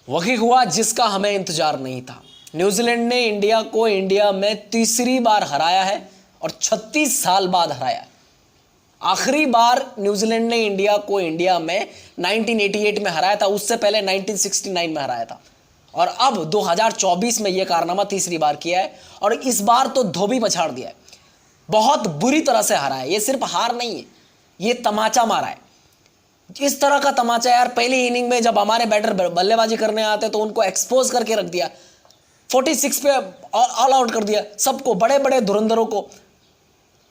वही हुआ जिसका हमें इंतजार नहीं था। न्यूजीलैंड ने इंडिया को इंडिया में तीसरी बार हराया है और 36 साल बाद हराया है। आखिरी बार न्यूजीलैंड ने इंडिया को इंडिया में 1988 में हराया था, उससे पहले 1969 में हराया था और अब 2024 में यह कारनामा तीसरी बार किया है और इस बार तो धोबी पछाड़ दिया है। बहुत बुरी तरह से हरा है। यह सिर्फ हार नहीं है, यह तमाचा मारा है। इस तरह का तमाचा यार पहली इनिंग में जब हमारे बैटर बल्लेबाजी करने आते तो उनको एक्सपोज करके रख दिया, 46 पे ऑल आउट कर दिया सबको, बड़े बड़े धुरंधरों को।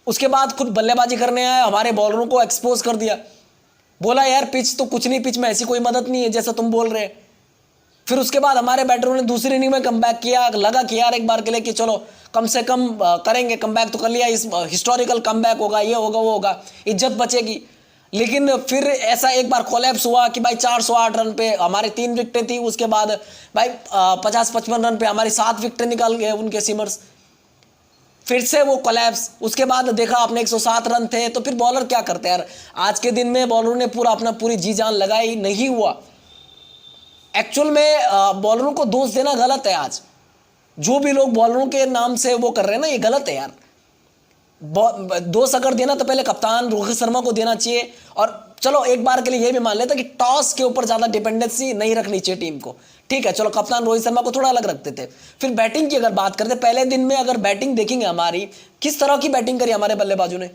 उसके बाद खुद बल्लेबाजी करने आए, हमारे बॉलरों को एक्सपोज कर दिया। बोला यार पिच तो कुछ नहीं, पिच में ऐसी कोई मदद नहीं है जैसा तुम बोल रहे। फिर उसके बाद हमारे बैटरों ने दूसरी इनिंग में कमबैक किया, लगा कि यार एक बार के लिए कि चलो कम से कम करेंगे, कमबैक तो कर लिया, इस हिस्टोरिकल कमबैक होगा, ये होगा वो होगा, इज्जत बचेगी। लेकिन फिर ऐसा एक बार कोलैप्स हुआ कि भाई 408 रन पे हमारे 3 विकेटें थी, उसके बाद भाई 50-55 रन पे हमारी 7 विकेटें निकाल गए उनके सीमर्स। फिर से वो कोलैप्स, उसके बाद देखा आपने 107 रन थे, तो फिर बॉलर क्या करते हैं यार। आज के दिन में बॉलरों ने पूरी जी जान लगाई, नहीं हुआ। एक्चुअल में बॉलरों को दोष देना गलत है। आज जो भी लोग बॉलरों के नाम से वो कर रहे हैं ना, ये गलत है यार। दोष अगर देना तो पहले कप्तान रोहित शर्मा को देना चाहिए। और चलो एक बार के लिए ये भी मान लेते कि टॉस के ऊपर ज्यादा डिपेंडेंसी नहीं रखनी चाहिए टीम को, ठीक है, चलो कप्तान रोहित शर्मा को थोड़ा अलग रखते थे। फिर बैटिंग की अगर बात करते, पहले दिन में अगर बैटिंग देखेंगे हमारी, किस तरह की बैटिंग करी हमारे बल्लेबाजों ने।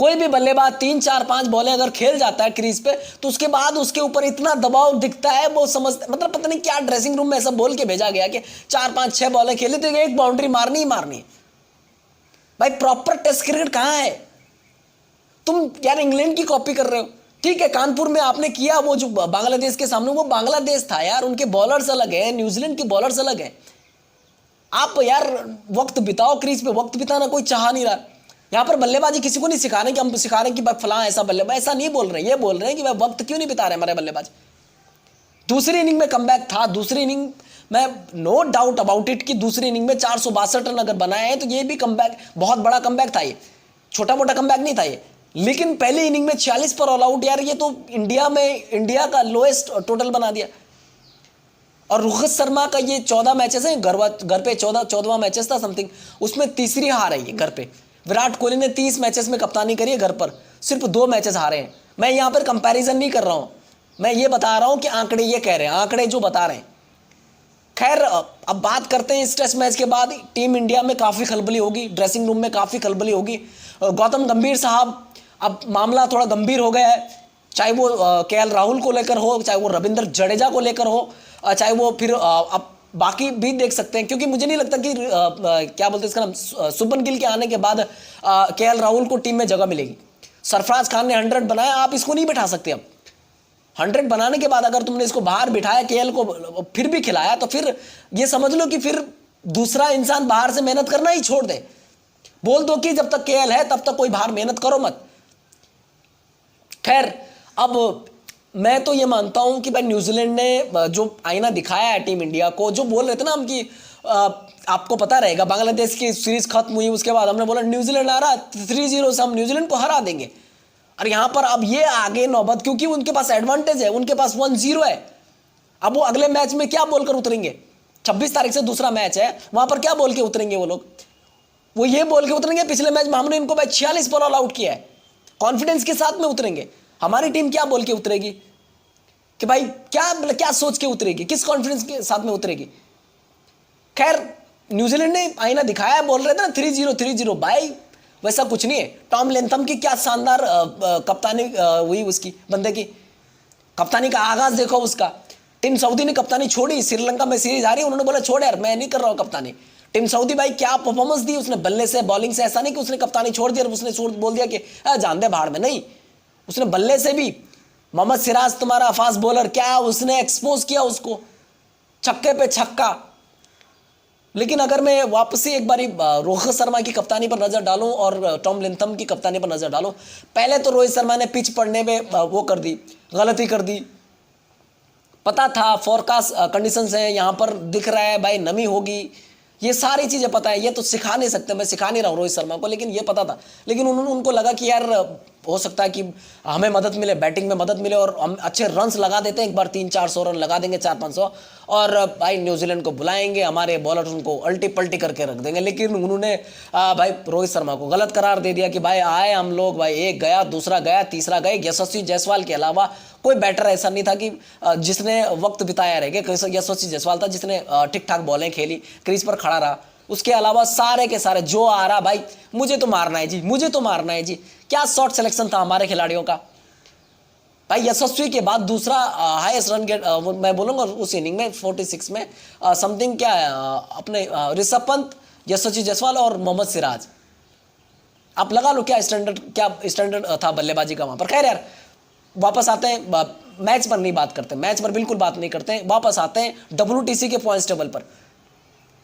कोई भी बल्लेबाज 3-4-5 बॉलें अगर खेल जाता है क्रीज पे, तो उसके बाद उसके ऊपर इतना दबाव दिखता है, वो समझ मतलब पता नहीं क्या ड्रेसिंग रूम में ऐसा बोल के भेजा गया कि 4-5-6 बॉलें खेली तो एक बाउंड्री मारनी ही मारनी। भाई प्रॉपर टेस्ट क्रिकेट कहां है? तुम यार इंग्लैंड की कॉपी कर रहे हो। ठीक है, कानपुर में आपने किया वो जो बांग्लादेश के सामने, वो बांग्लादेश था यार, उनके बॉलर्स अलग है, न्यूजीलैंड के बॉलर्स अलग है। आप यार वक्त बिताओ क्रीज पे, वक्त बिताना कोई चाह नहीं रहा। यहां पर बल्लेबाजी किसी को नहीं सिखा रहे कि हम सिखा रहे हैं कि फलां ऐसा बल्लेबाज, ऐसा नहीं बोल रहे, ये बोल रहे हैं कि भाई वक्त क्यों नहीं बिता रहे हमारे बल्लेबाज। दूसरी इनिंग में कमबैक था, दूसरी इनिंग में नो डाउट अबाउट इट कि दूसरी इनिंग में 462 रन अगर बनाए हैं तो ये भी कमबैक, बहुत बड़ा कमबैक था, ये छोटा मोटा कमबैक नहीं था ये। लेकिन पहली इनिंग में 46 पर ऑल आउट, यार ये तो इंडिया का लोएस्ट टोटल बना दिया। और रोहित शर्मा का ये 14 मैचेस है घर पे, 14वां मैचेस था समथिंग, उसमें तीसरी हार है ये घर पे। विराट कोहली ने 30 मैचेस में कप्तानी करी है, घर पर सिर्फ 2 मैचेस हारे हैं। मैं यहां पर कंपैरिजन नहीं कर रहा हूं, मैं ये बता रहा हूं कि आंकड़े ये कह रहे हैं, आंकड़े जो बता रहे हैं। खैर अब बात करते हैं इस टेस्ट मैच के बाद टीम इंडिया में काफी खलबली होगी, ड्रेसिंग रूम में काफी खलबली होगी। गौतम गंभीर साहब, अब मामला थोड़ा गंभीर हो गया है, चाहे वो केएल राहुल को लेकर हो, चाहे वो रविंद्र जडेजा को लेकर हो, चाहे वो फिर अब बाकी भी देख सकते हैं, क्योंकि मुझे नहीं लगता कि क्या बोलते हैं इसका नाम, शुभमन गिल के आने के बाद केएल राहुल को टीम में जगह मिलेगी। सरफराज खान ने 100 बनाया, आप इसको नहीं बैठा सकते। अब 100 बनाने के बाद अगर तुमने इसको बाहर बिठाया, केएल को फिर भी खिलाया, तो फिर ये समझ लो कि फिर दूसरा इंसान बाहर से मेहनत करना ही छोड़ दे। बोल दो कि जब तक केएल है तब तक कोई बाहर मेहनत करो मत। खैर अब मैं तो ये मानता हूं कि भाई न्यूजीलैंड ने जो आईना दिखाया है टीम इंडिया को, जो बोल रहे थे ना हम कि आपको पता रहेगा बांग्लादेश की सीरीज खत्म हुई, उसके बाद हमने बोला न्यूजीलैंड आ रहा 3-0 से हम न्यूजीलैंड को हरा देंगे। और यहां पर अब ये आगे नौबत, क्योंकि उनके पास एडवांटेज है, उनके पास 1-0 है। अब वो अगले मैच में क्या बोलकर उतरेंगे? 26 तारीख से दूसरा मैच है, वहां पर क्या बोल के उतरेंगे वो लोग? वो ये बोल के उतरेंगे पिछले मैच में हमने इनको भाई 46 पर ऑल आउट किया है, कॉन्फिडेंस के साथ में उतरेंगे। हमारी टीम क्या बोल के उतरेगी कि भाई क्या सोच के उतरेगी, किस कॉन्फिडेंस के साथ में उतरेगी? खैर न्यूजीलैंड ने आईना दिखाया, बोल रहे थे ना 3-0 भाई वैसा कुछ नहीं है। टॉम लेंथम की क्या शानदार कप्तानी हुई, उसकी बंदे की कप्तानी का आगाज देखो उसका। टीम सऊदी ने कप्तानी छोड़ी, श्रीलंका में सीरीज आ रही, उन्होंने बोला छोड़ यार मैं नहीं कर रहा हूं कप्तानी। टीम सऊदी भाई क्या परफॉर्मेंस दी उसने, बल्ले से बॉलिंग से, ऐसा नहीं कि उसने कप्तानी छोड़ दी और उसने बोल दिया कि जान दे भाड़ में, नहीं, उसने बल्ले से भी। मोहम्मद सिराज तुम्हारा फास्ट बॉलर, क्या उसने एक्सपोज किया उसको, छक्के पे छक्का। लेकिन अगर मैं वापस से एक बारी रोहित शर्मा की कप्तानी पर नजर डालूं और टॉम लेंथम की कप्तानी पर नजर डालूं, पहले तो रोहित शर्मा ने पिच पढ़ने में वो कर दी, गलती कर दी। पता था फोरकास्ट कंडीशंस है, यहां पर दिख रहा है भाई नमी होगी, ये सारी चीजें पता है। ये तो सिखा नहीं सकते, मैं सिखा नहीं रहा हूं रोहित शर्मा को, लेकिन ये पता था। लेकिन उनको लगा कि यार हो सकता है कि हमें मदद मिले, बैटिंग में मदद मिले और हम अच्छे रन्स लगा देते हैं, एक बार 300-400 रन लगा देंगे, 400-500, और भाई न्यूजीलैंड को बुलाएंगे, हमारे बॉलर उनको अल्टी पल्टी करके रख देंगे। लेकिन उन्होंने भाई रोहित शर्मा को गलत करार दे दिया कि भाई आए हम लोग, भाई एक गया, दूसरा गया, तीसरा गए, यशस्वी जायसवाल के अलावा कोई बैटर ऐसा नहीं था कि जिसने वक्त बिताया रहेगा। यशस्वी जायसवाल था जिसने ठीक ठाक बॉलें खेली, क्रीज पर खड़ा रहा। उसके अलावा सारे के सारे जो आ रहा, भाई मुझे तो मारना है जी, मुझे तो मारना है जी। क्या शॉट सिलेक्शन था हमारे खिलाड़ियों का भाई। यशस्वी के बाद दूसरा हाईएस्ट रन गेट मैं बोलूंगा उस इनिंग में 46 में समथिंग क्या है, अपने ऋषभ पंत, यशस्वी जायसवाल और मोहम्मद सिराज। आप लगा लो क्या स्टैंडर्ड था बल्लेबाजी का वहां पर। खैर यार, वापस आते हैं मैच पर, नहीं बात करते, मैच पर बिल्कुल बात नहीं करते, वापस आते हैं WTC के पॉइंट्स टेबल पर।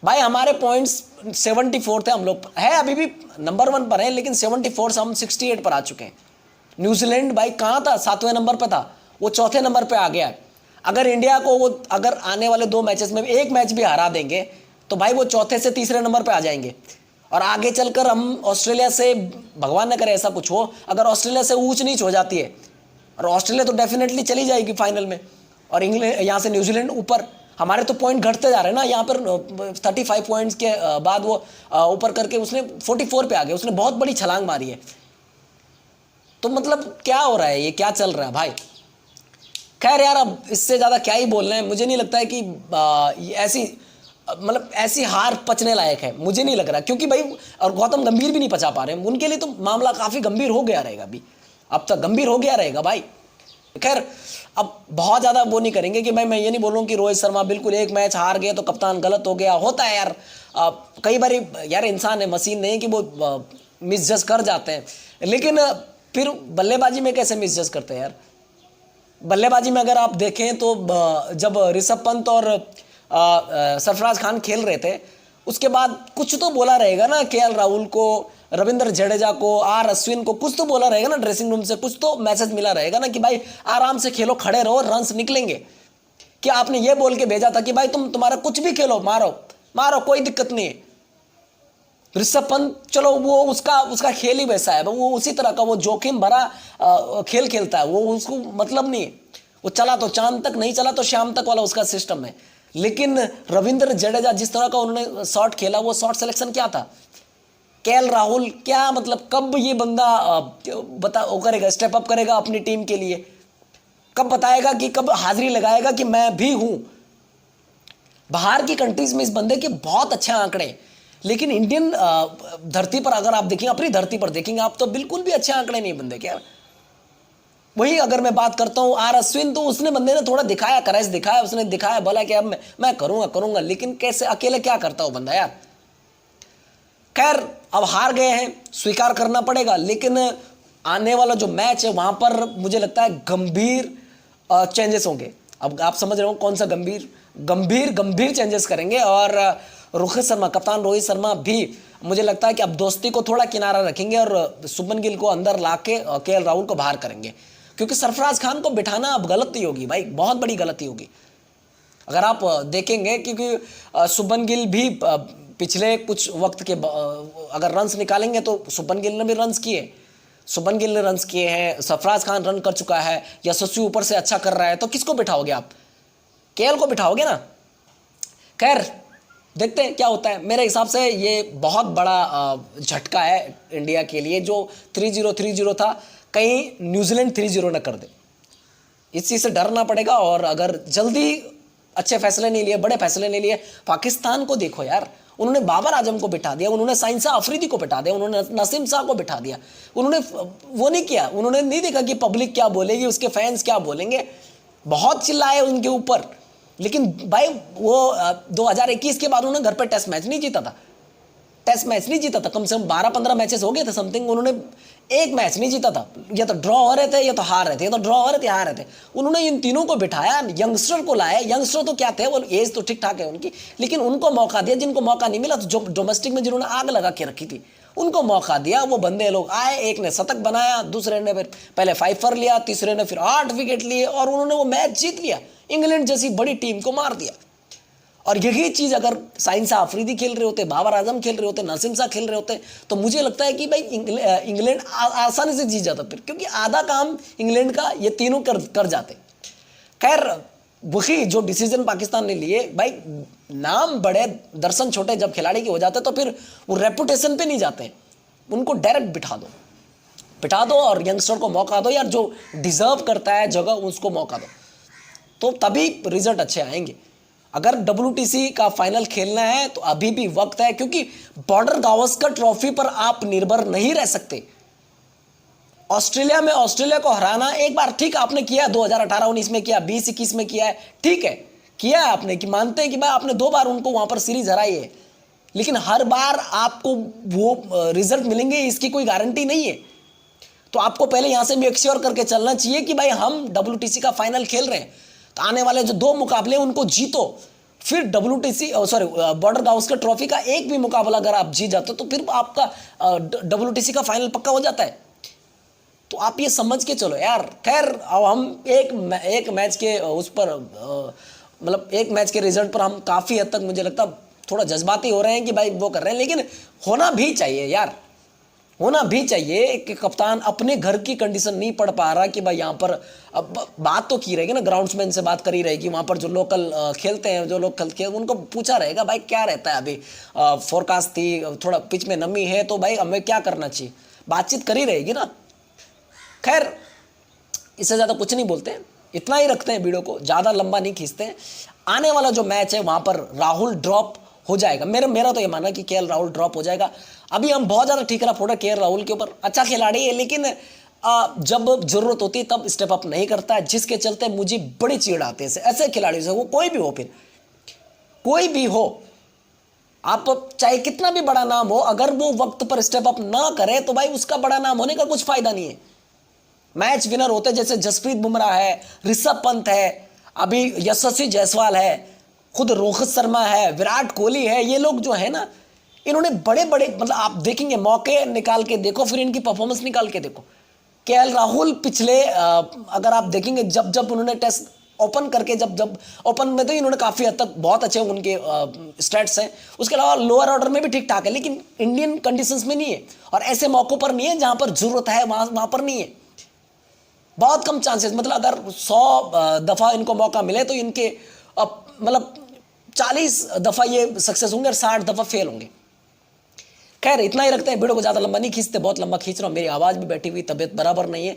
भाई हमारे पॉइंट्स 74 थे, हम लोग है अभी भी नंबर 1 पर है, लेकिन 74 से हम 68 पर आ चुके हैं। न्यूजीलैंड भाई कहाँ था, 7वें नंबर पर था, वो 4थे नंबर पे आ गया। अगर इंडिया को वो अगर आने वाले 2 मैचेस में एक मैच भी हरा देंगे तो भाई वो 4थे से 3रे नंबर पे आ जाएंगे। और आगे चलकर हम ऑस्ट्रेलिया से, भगवान न करे ऐसा कुछ हो, अगर ऑस्ट्रेलिया से ऊंच नीच हो जाती है, और ऑस्ट्रेलिया तो डेफिनेटली चली जाएगी फाइनल में, और इंग्लैंड यहाँ से न्यूजीलैंड ऊपर, हमारे तो पॉइंट घटते जा रहे हैं ना। यहाँ पर 35 पॉइंट्स के बाद वो ऊपर करके उसने 44 पे आ गया, उसने बहुत बड़ी छलांग मारी है। तो मतलब क्या हो रहा है, ये क्या चल रहा है भाई। खैर यार, अब इससे ज़्यादा क्या ही बोलना है। मुझे नहीं लगता है कि ऐसी मतलब ऐसी हार पचने लायक है, मुझे नहीं लग रहा, क्योंकि भाई और गौतम गंभीर भी नहीं पचा पा रहे हैं, उनके लिए तो मामला काफ़ी गंभीर हो गया रहेगा अभी, अब तक गंभीर हो गया रहेगा भाई। खैर, अब बहुत ज़्यादा वो नहीं करेंगे कि भाई मैं ये नहीं बोलूँ कि रोहित शर्मा बिल्कुल एक मैच हार गए तो कप्तान गलत हो गया, होता है यार। कई बार यार इंसान है, मशीन नहीं कि वो मिसजज कर जाते हैं। लेकिन फिर बल्लेबाजी में कैसे मिसजज करते हैं यार। बल्लेबाजी में अगर आप देखें तो जब ऋषभ पंत और सरफराज खान खेल रहे थे, उसके बाद कुछ तो बोला रहेगा ना KL राहुल को, रविंद्र जडेजा को, अश्विन को, कुछ तो बोला रहेगा ना ड्रेसिंग रूम से, कुछ तो मैसेज मिला रहेगा ना कि भाई आराम से खेलो, खड़े रहो, रन्स निकलेंगे। क्या आपने ये बोल के भेजा था कि भाई तुम्हारा कुछ भी खेलो, मारो मारो, कोई दिक्कत नहीं है। ऋषभ पंत चलो वो उसका खेल ही वैसा है, वो उसी तरह का, वो जोखिम भरा खेल खेलता है, वो उसको मतलब नहीं है, वो चला तो चांद तक, नहीं चला तो शाम तक वाला उसका सिस्टम है। लेकिन रविंद्र जडेजा जिस तरह का उन्होंने शॉट खेला, वो शॉट सिलेक्शन क्या था। KL राहुल क्या मतलब, कब ये बंदा वो करेगा, स्टेप अप करेगा अपनी टीम के लिए, कब बताएगा कि कब हाजिरी लगाएगा कि मैं भी हूं। बाहर की कंट्रीज में इस बंदे के बहुत अच्छे आंकड़े, लेकिन इंडियन धरती पर अगर आप देखेंगे, अपनी धरती पर देखेंगे आप, तो बिल्कुल भी अच्छे आंकड़े नहीं बंदे के। वही अगर मैं बात करता हूँ अश्विन, तो उसने बंदे ने थोड़ा दिखाया, करेज दिखाया, उसने दिखाया, बोला कि अब मैं करूंगा, लेकिन कैसे अकेले क्या करता हो बंदा यार। खैर, अब हार गए हैं, स्वीकार करना पड़ेगा, लेकिन आने वाला जो मैच है वहां पर मुझे लगता है गंभीर चेंजेस होंगे। अब आप समझ रहे हो कौन सा गंभीर चेंजेस करेंगे। और रोहित शर्मा, कप्तान रोहित शर्मा भी मुझे लगता है कि अब दोस्ती को थोड़ा किनारा रखेंगे और शुभमन गिल को अंदर लाके KL राहुल को बाहर करेंगे, क्योंकि सरफराज खान को बिठाना अब गलती होगी भाई, बहुत बड़ी गलती होगी। अगर आप देखेंगे, क्योंकि शुभमन गिल भी पिछले कुछ वक्त के अगर रन्स निकालेंगे तो शुभमन गिल ने भी रन्स किए, शुभमन गिल ने रन्स किए हैं, सरफराज खान रन कर चुका है, यशस्वी ऊपर से अच्छा कर रहा है, तो किसको बिठाओगे आप, KL को बिठाओगे ना। खैर देखते हैं क्या होता है। मेरे हिसाब से ये बहुत बड़ा झटका है इंडिया के लिए, जो 3-0 था, कहीं न्यूजीलैंड 3-0 न कर दे, इस चीज़ से डरना पड़ेगा। और अगर जल्दी अच्छे फैसले नहीं लिए, बड़े फैसले नहीं लिए, पाकिस्तान को देखो यार, उन्होंने बाबर आजम को बिठा दिया, उन्होंने साइंसा अफरीदी को बिठा दिया, उन्होंने नसीम शाह को बिठा दिया, उन्होंने वो नहीं किया, उन्होंने नहीं देखा कि पब्लिक क्या बोलेगी, उसके फैंस क्या बोलेंगे। बहुत चिल्लाए उनके ऊपर, लेकिन भाई वो 2021 के बाद उन्होंने घर पर टेस्ट मैच नहीं जीता था, कम से कम 12-15 मैचेस हो गए थे समथिंग, उन्होंने एक मैच नहीं जीता था, या तो ड्रॉ हो रहे थे या तो हार रहे थे, या तो ड्रॉ हो रहे थे हार रहे थे। उन्होंने इन तीनों को बिठाया, यंगस्टर को लाया, यंगस्टर तो क्या थे, वो एज तो ठीक ठाक है उनकी, लेकिन उनको मौका दिया, जिनको मौका नहीं मिला, तो जो डोमेस्टिक में जिन्होंने आग लगा के रखी थी उनको मौका दिया। वो बंदे लोग आए, एक ने शतक बनाया, दूसरे ने फिर पहले 5 लिया, तीसरे ने फिर 8 विकेट लिए, और उन्होंने वो मैच जीत लिया, इंग्लैंड जैसी बड़ी टीम को मार दिया। और यही चीज़ अगर साइंस आफरीदी खेल रहे होते, बाबर आजम खेल रहे होते, नसीम शाह खेल रहे होते, तो मुझे लगता है कि भाई इंग्लैंड आसानी से जीत जाता फिर, क्योंकि आधा काम इंग्लैंड का ये तीनों कर जाते। खैर, वही जो डिसीजन पाकिस्तान ने लिए, भाई नाम बड़े दर्शन छोटे जब खिलाड़ी के हो जाते तो फिर वो रेपुटेशन पे नहीं जाते, उनको डायरेक्ट बिठा दो और यंगस्टर को मौका दो यार, जो डिजर्व करता है जगह उसको मौका दो, तो तभी रिजल्ट अच्छे आएंगे। अगर WTC का फाइनल खेलना है तो अभी भी वक्त है, क्योंकि बॉर्डर गावस्कर ट्रॉफी पर आप निर्भर नहीं रह सकते। ऑस्ट्रेलिया में ऑस्ट्रेलिया को हराना एक बार ठीक आपने किया, 2018-19 में किया, 20-21 में किया है, ठीक है किया है आपने, कि मानते हैं कि भाई आपने 2 बार उनको वहां पर सीरीज हराई है, लेकिन हर बार आपको वो रिजल्ट मिलेंगे इसकी कोई गारंटी नहीं है। तो आपको पहले यहां से मेक श्योर करके चलना चाहिए कि भाई हम WTC का फाइनल खेल रहे हैं, तो आने वाले जो 2 मुकाबले उनको जीतो, फिर बॉर्डर गावस्कर ट्रॉफी का एक भी मुकाबला अगर आप जीत जाते हो तो फिर आपका WTC का फाइनल पक्का हो जाता है। तो आप ये समझ के चलो यार। खैर, अब हम एक मैच के उस पर मतलब एक मैच के रिजल्ट पर हम काफ़ी हद तक मुझे लगता थोड़ा जज्बाती हो रहे हैं कि भाई वो कर रहे हैं, लेकिन होना भी चाहिए यार, होना भी चाहिए कि कप्तान अपने घर की कंडीशन नहीं पढ़ पा रहा कि भाई यहाँ पर अब बात तो की रहेगी ना, ग्राउंड्समैन से बात करी रहेगी, वहाँ पर जो लोकल खेलते हैं, जो लोग खेलते हैं उनको पूछा रहेगा भाई क्या रहता है, अभी फोरकास्ट थी, थोड़ा पिच में नमी है तो भाई हमें क्या करना चाहिए, बातचीत करी रहेगी ना। खैर, इससे ज़्यादा कुछ नहीं बोलते हैं, इतना ही रखते हैं वीडियो को, ज़्यादा लंबा नहीं खींचते हैं। आने वाला जो मैच है वहाँ पर राहुल ड्रॉप हो जाएगा, मेरा तो ये मानना है कि KL राहुल ड्रॉप हो जाएगा। अभी हम बहुत ज़्यादा ठीकरा फोड़ा KL राहुल के ऊपर, अच्छा खिलाड़ी है लेकिन जब जरूरत होती है तब स्टेप अप नहीं करता है, जिसके चलते मुझे बड़ी चिढ़ आती है ऐसे खिलाड़ियों से, वो कोई भी हो, फिर कोई भी हो, आप चाहे कितना भी बड़ा नाम हो, अगर वो वक्त पर स्टेप अप ना करे तो भाई उसका बड़ा नाम होने का कुछ फायदा नहीं है। मैच विनर होते जैसे जसप्रीत बुमराह है, ऋषभ पंत है, अभी यशस्वी जायसवाल है, खुद रोहित शर्मा है, विराट कोहली है, ये लोग जो है ना, इन्होंने बड़े बड़े मतलब आप देखेंगे मौके निकाल के देखो, फिर इनकी परफॉर्मेंस निकाल के देखो। KL राहुल पिछले अगर आप देखेंगे जब उन्होंने टेस्ट ओपन करके, जब ओपन में तो इन्होंने काफ़ी हद तक बहुत अच्छे उनके स्टैट्स हैं, उसके अलावा लोअर ऑर्डर में भी ठीक ठाक है, लेकिन इंडियन कंडीशंस में नहीं है और ऐसे मौक़ों पर नहीं है जहाँ पर जरूरत है, वहाँ पर नहीं है, बहुत कम चांसेस। मतलब अगर 100 दफ़ा इनको मौका मिले तो इनके मतलब 40 दफ़ा ये सक्सेस होंगे और 60 दफ़ा फेल होंगे। खैर, इतना ही रखते हैं, वीडियो को ज़्यादा लंबा नहीं खींचते, बहुत लंबा खींच रहा हूँ, मेरी आवाज़ भी बैठी हुई, तबीयत बराबर नहीं है,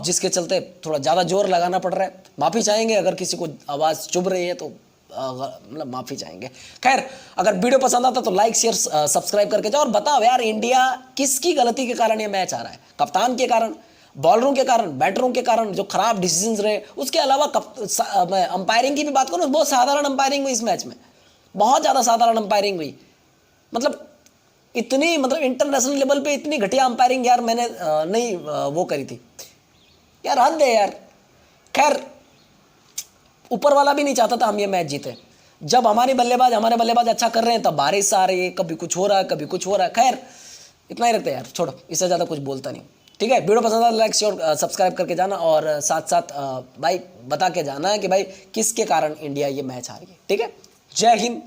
जिसके चलते थोड़ा ज़्यादा जोर लगाना पड़ रहा है। माफ़ी चाहेंगे अगर किसी को आवाज़ चुभ रही है तो मतलब माफ़ी चाहेंगे। खैर, अगर वीडियो पसंद आता तो लाइक शेयर सब्सक्राइब करके जाओ और बताओ यार, इंडिया किसकी गलती के कारण ये मैच आ रहा है? कप्तान के कारण, बॉलरों के कारण, बैटरों के कारण जो खराब डिसीजंस रहे, उसके अलावा मैं अंपायरिंग की भी बात करूँ, बहुत साधारण अंपायरिंग हुई इस मैच में, बहुत ज़्यादा साधारण अंपायरिंग हुई, मतलब इतनी मतलब इंटरनेशनल लेवल पे इतनी घटिया अंपायरिंग यार मैंने नहीं वो करी थी यार, हद है यार। खैर, ऊपर वाला भी नहीं चाहता था हम ये मैच जीते, जब हमारे बल्लेबाज अच्छा कर रहे हैं तब बारिश आ रही है, कभी कुछ हो रहा है, कभी कुछ हो रहा है। खैर, इतना ही रखते हैं यार, छोड़ो, इससे ज़्यादा कुछ बोलता नहीं। ठीक है, वीडियो पसंद आता लाइक शेयर सब्सक्राइब करके जाना और साथ साथ भाई बता के जाना है कि भाई किसके कारण इंडिया ये मैच हार गई। ठीक है, जय हिंद,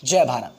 जय भारत।